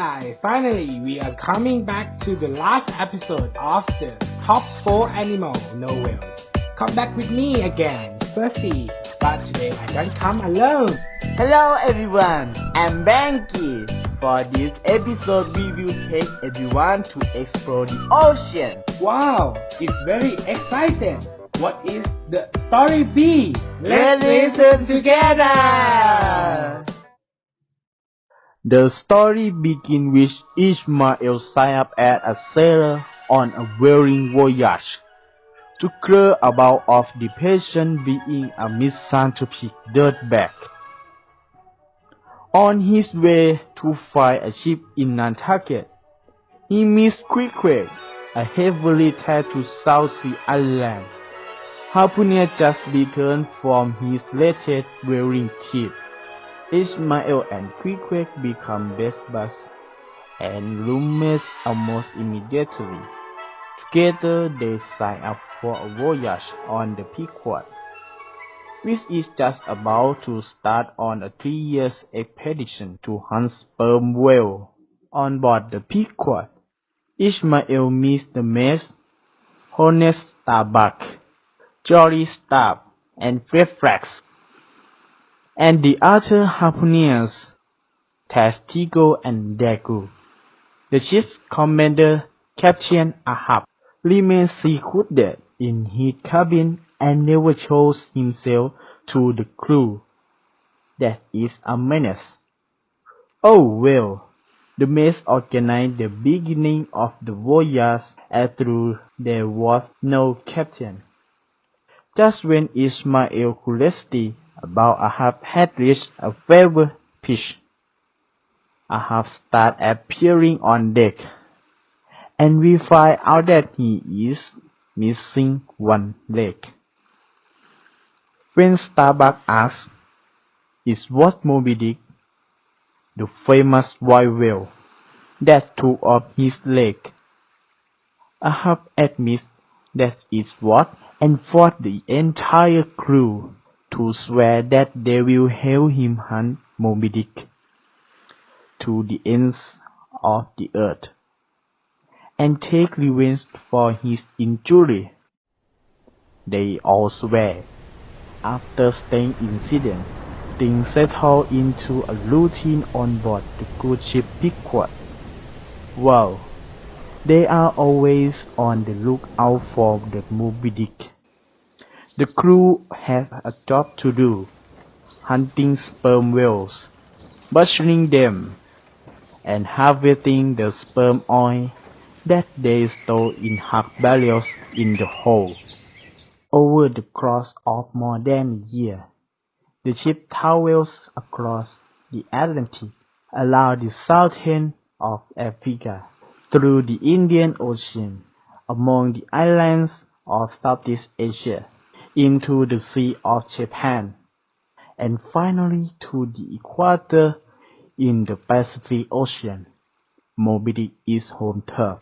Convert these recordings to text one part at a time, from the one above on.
guys, finally we are coming back to the last episode of the top 4 animal novel. Come back with me again, Percy, but today I don't come alone. Hello everyone, I'm Banky. For this episode we will take everyone to explore the ocean. Wow, it's very exciting. What is the story be? Let's listen together! The story begins with Ishmael signed up as a sailor on a whaling voyage to clear about of the patient being a misanthropic dirtbag. On his way to find a ship in Nantucket, he meets Queequeg, a heavily tattooed South Sea island harpooner just returned from his latest whaling trip. Ishmael and Queequeg become best buds and roommates almost immediately. Together they sign up for a voyage on the Pequod, which is just about to start on a 3-year expedition to hunt sperm whale. On board the Pequod, Ishmael meets the mates Honest Starbuck, Jolly Stab, and Fairfax, and the other harpooneers, Testigo and Dago. The ship's commander, Captain Ahab, remains secluded in his cabin and never shows himself to the crew. That is a menace. Oh well, the mates organized the beginning of the voyage as though there was no captain. Just when Ishmael's curiosity about Ahab had reached a fever pitch, Ahab starts appearing on deck, and we find out that he is missing one leg. When Starbuck asks, "Is what Moby-Dick, the famous white whale that took off his leg?" Ahab admits that is what, and forced the entire crew to swear that they will help him hunt Moby-Dick to the ends of the earth and take revenge for his injury. They all swear. After staying incident, things settle into a routine on board the cruise ship Pequod. Well, they are always on the lookout for the Moby-Dick. The crew has a job to do, hunting sperm whales, butchering them, and harvesting the sperm oil that they store in hard barrels in the hold. Over the course of more than a year, the ship travels across the Atlantic, along the southern of Africa, through the Indian Ocean, among the islands of Southeast Asia, into the Sea of Japan, and finally to the equator in the Pacific Ocean. Moby-Dick is home turf.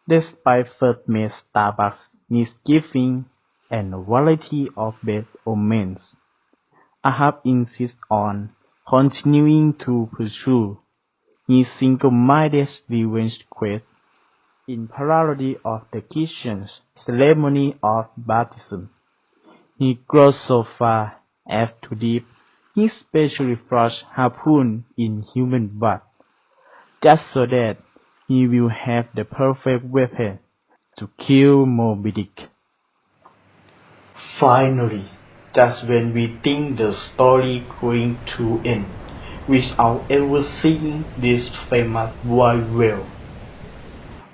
Despite first mate Starbuck's misgiving and a variety of bad omens, Ahab insists on continuing to pursue his single-minded revenge quest in parody of the Christian ceremony of baptism. He goes so far as to dip his specially forged harpoon in human blood, just so that he will have the perfect weapon to kill Moby-Dick. Finally, just when we think the story going to end without ever seeing this famous white whale,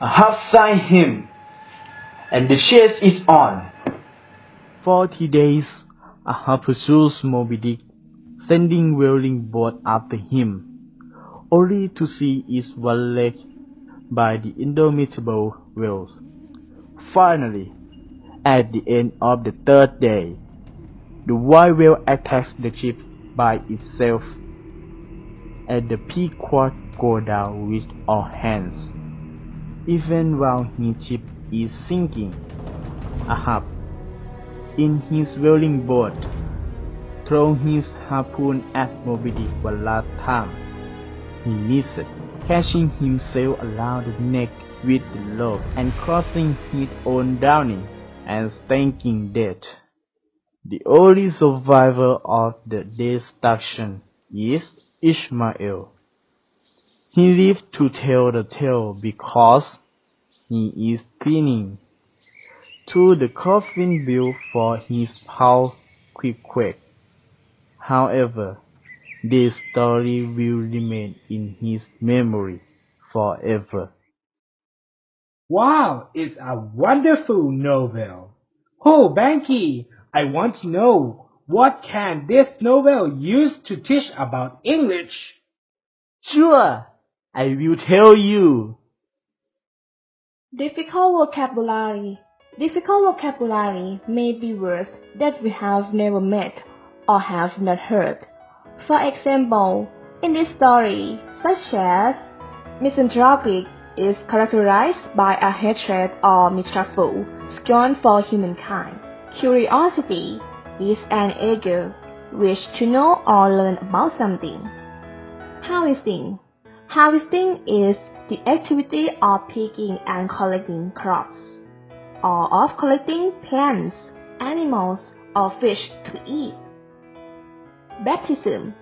Ahab signed him, and the chase is on. 40 days, Ahab pursues Moby-Dick, sending whaling boats after him, only to see it waylaid by the indomitable whales. Finally, at the end of the 3rd day, the white whale attacks the ship by itself, and the Pequod goes down with all hands. Even while his ship is sinking, Ahab, in his whaling boat, throws his harpoon at Moby-Dick one last time. He misses, catching himself around the neck with the rope and causing his own drowning and stinking death. The only survivor of the destruction is Ishmael. He lives to tell the tale because he is clinging to the coffin built for his pal Queequeg. However, this story will remain in his memory forever. Wow, it's a wonderful novel. Oh, Banky, I want to know, what can this novel use to teach about English? Sure, I will tell you. Difficult vocabulary. Difficult vocabulary may be words that we have never met or have not heard. For example, in this story, such as misanthropic is characterized by a hatred or mistrustful scorn for humankind. Curiosity is an eager wish to know or learn about something. Harvesting. Harvesting is the activity of picking and collecting crops, or of collecting plants, animals, or fish to eat. Baptism.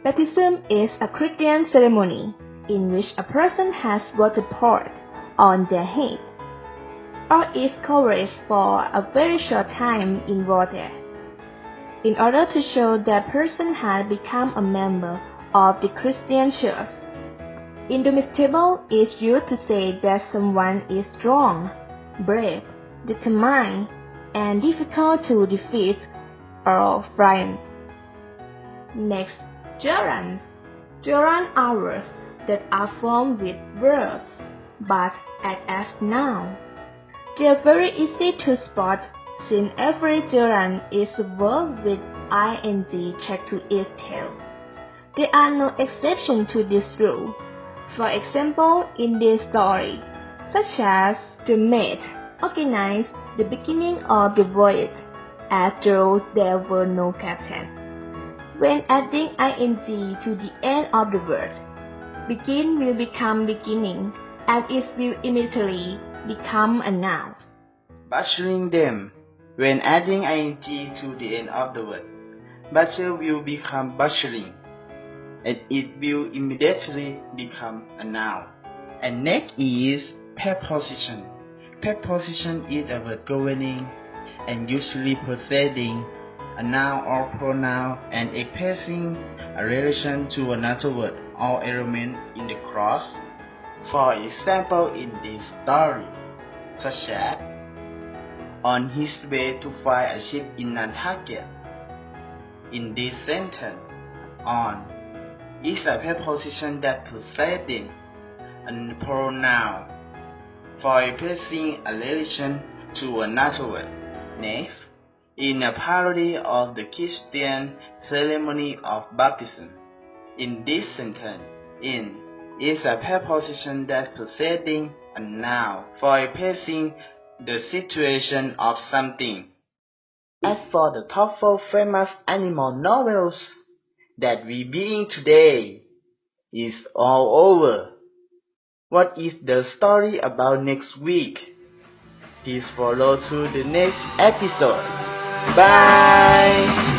Baptism is a Christian ceremony in which a person has water poured on their head, or is covered for a very short time in water, in order to show that person had become a member of the Christian church. Indomitable is used to say that someone is strong, brave, determined, and difficult to defeat or frighten. Next, gerunds. Gerunds are words that are formed with verbs but act as nouns. They are very easy to spot since every gerund is a verb with ing tagged to its tail. There are no exceptions to this rule. For example, in this story, such as the maid organized the beginning of the voyage, as though there were no captain. When adding ing to the end of the word, begin will become beginning, and it will immediately become a noun. Butchering them. When adding ing to the end of the word, butcher will become butchering, and it will immediately become a noun. And next is preposition. Preposition is a word governing and usually preceding a noun or pronoun and expressing a relation to another word or element in the clause. For example, in this story, such as on his way to find a ship in Nantucket. In this sentence, on is a preposition that preceding a pronoun for expressing a relation to another word. Next, in a parody of the Christian ceremony of baptism, in this sentence, in is a preposition that preceding a noun for expressing the situation of something. As for the top 4 famous animal novels that we being today is all over. What is the story about next week? Please follow to the next episode. Bye!